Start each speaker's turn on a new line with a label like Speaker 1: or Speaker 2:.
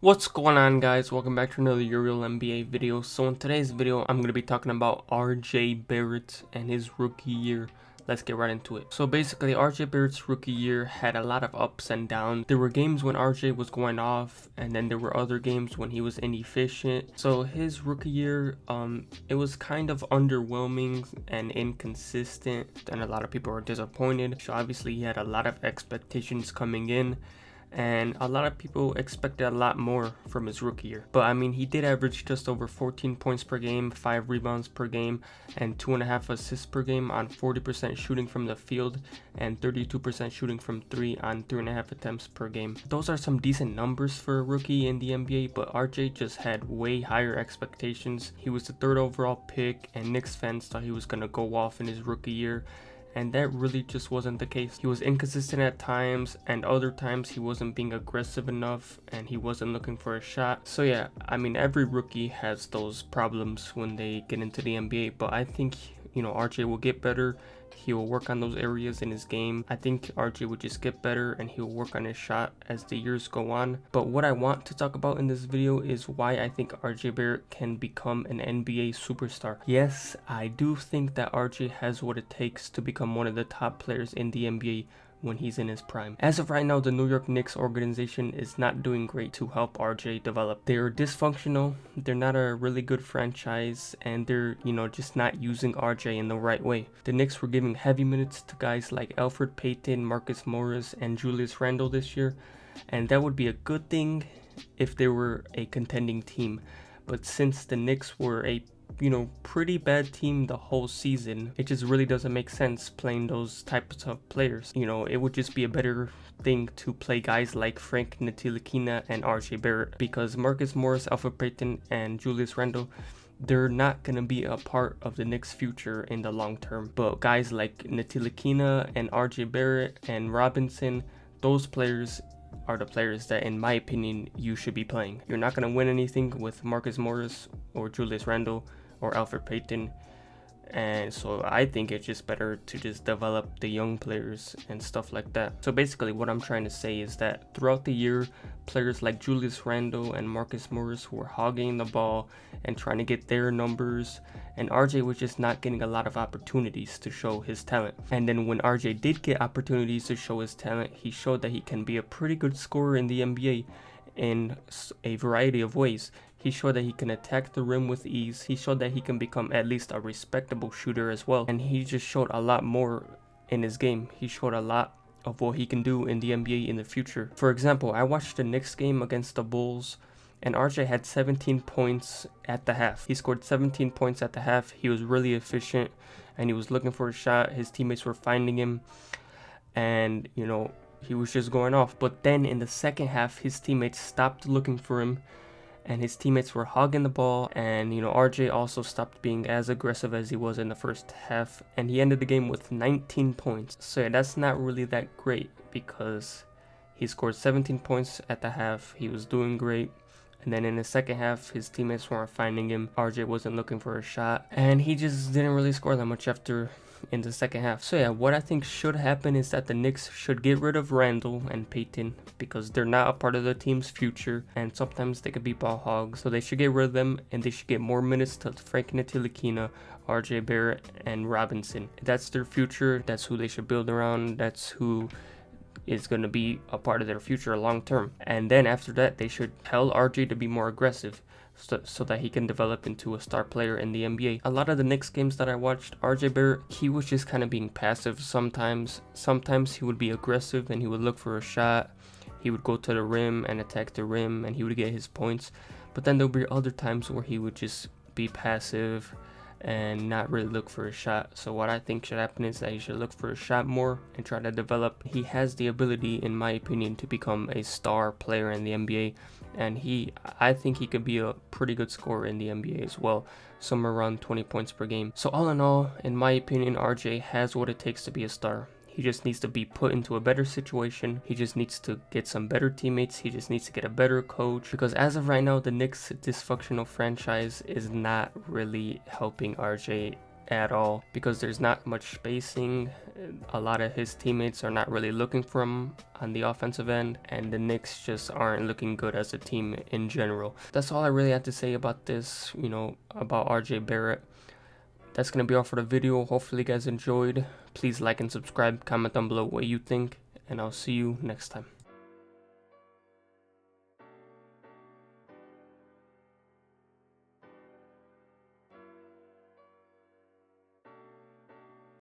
Speaker 1: What's going on, guys? Welcome back to another Uriel NBA video. So in today's video, I'm going to be talking about RJ Barrett and his rookie year. Let's get right into it. So basically, RJ Barrett's rookie year had a lot of ups and downs. There were games when RJ was going off, and then there were other games when he was inefficient. So his rookie year, it was kind of underwhelming and inconsistent, and a lot of people were disappointed. So obviously, he had a lot of expectations coming in, and a lot of people expected a lot more from his rookie year. But I mean, he did average just over 14 points per game, 5 rebounds per game, and 2.5 assists per game on 40% shooting from the field and 32% shooting from 3 on 3.5 attempts per game. Those are some decent numbers for a rookie in the NBA, but RJ just had way higher expectations. He was the 3rd overall pick, and Knicks fans thought he was going to go off in his rookie year, and that really just wasn't the case. He was inconsistent at times, and other times he wasn't being aggressive enough and he wasn't looking for a shot. So yeah, I mean, every rookie has those problems when they get into the NBA, but I think, RJ will get better. He will work on those areas in his game. I think RJ would just get better and he'll work on his shot as the years go on. But what I want to talk about in this video is why I think RJ Barrett can become an NBA superstar. Yes, I do think that RJ has what it takes to become one of the top players in the NBA when he's in his prime. As of right now, the New York Knicks organization is not doing great to help RJ develop. They're dysfunctional, they're not a really good franchise, and they're, just not using RJ in the right way. The Knicks were giving heavy minutes to guys like Elfrid Payton, Marcus Morris, and Julius Randle this year, and that would be a good thing if they were a contending team. But since the Knicks were a pretty bad team the whole season, it just really doesn't make sense playing those types of players. It would just be a better thing to play guys like Frank Ntilikina and RJ Barrett, because Marcus Morris, Elfrid Payton, and Julius Randle, they're not going to be a part of the Knicks' future in the long term. But guys like Ntilikina and RJ Barrett and Robinson, those players are the players that, in my opinion, you should be playing. You're not going to win anything with Marcus Morris or Julius Randle or Elfrid Payton, and so I think it's just better to just develop the young players and stuff like that. So basically what I'm trying to say is that throughout the year, players like Julius Randle and Marcus Morris were hogging the ball and trying to get their numbers, and RJ was just not getting a lot of opportunities to show his talent. And then when RJ did get opportunities to show his talent, he showed that he can be a pretty good scorer in the NBA in a variety of ways. He showed that he can attack the rim with ease. He showed that he can become at least a respectable shooter as well. And he just showed a lot more in his game. He showed a lot of what he can do in the NBA in the future. For example, I watched the Knicks game against the Bulls, and RJ had 17 points at the half. He scored 17 points at the half. He was really efficient, and he was looking for a shot. His teammates were finding him, and he was just going off. But then in the second half, his teammates stopped looking for him, and his teammates were hogging the ball, and RJ also stopped being as aggressive as he was in the first half, and he ended the game with 19 points. So yeah, that's not really that great, because he scored 17 points at the half. He was doing great, and then in the second half, his teammates weren't finding him. RJ wasn't looking for a shot, and he just didn't really score that much after in the second half. So yeah, what I think should happen is that the Knicks should get rid of Randle and Payton, because they're not a part of the team's future, and sometimes they could be ball hogs. So they should get rid of them, and they should get more minutes to Frank Ntilikina, RJ Barrett, and Robinson. That's their future. That's who they should build around. That's who is going to be a part of their future long term. And then after that, they should tell RJ to be more aggressive, so that he can develop into a star player in the NBA. A lot of the Knicks games that I watched, RJ Barrett, he was just kind of being passive sometimes. Sometimes he would be aggressive and he would look for a shot. He would go to the rim and attack the rim, and he would get his points. But then there'll be other times where he would just be passive and not really look for a shot. So what I think should happen is that he should look for a shot more and try to develop. He has the ability, in my opinion, to become a star player in the NBA, and I think he could be a pretty good scorer in the NBA as well, somewhere around 20 points per game. So all in all, in my opinion, RJ has what it takes to be a star. He just needs to be put into a better situation. He just needs to get some better teammates. He just needs to get a better coach, because as of right now, the Knicks' dysfunctional franchise is not really helping RJ at all because there's not much spacing. A lot of his teammates are not really looking for him on the offensive end, and the Knicks just aren't looking good as a team in general. That's all I really have to say about this, about RJ Barrett. That's going to be all for the video. Hopefully you guys enjoyed. Please like and subscribe, comment down below what you think, and I'll see you next time.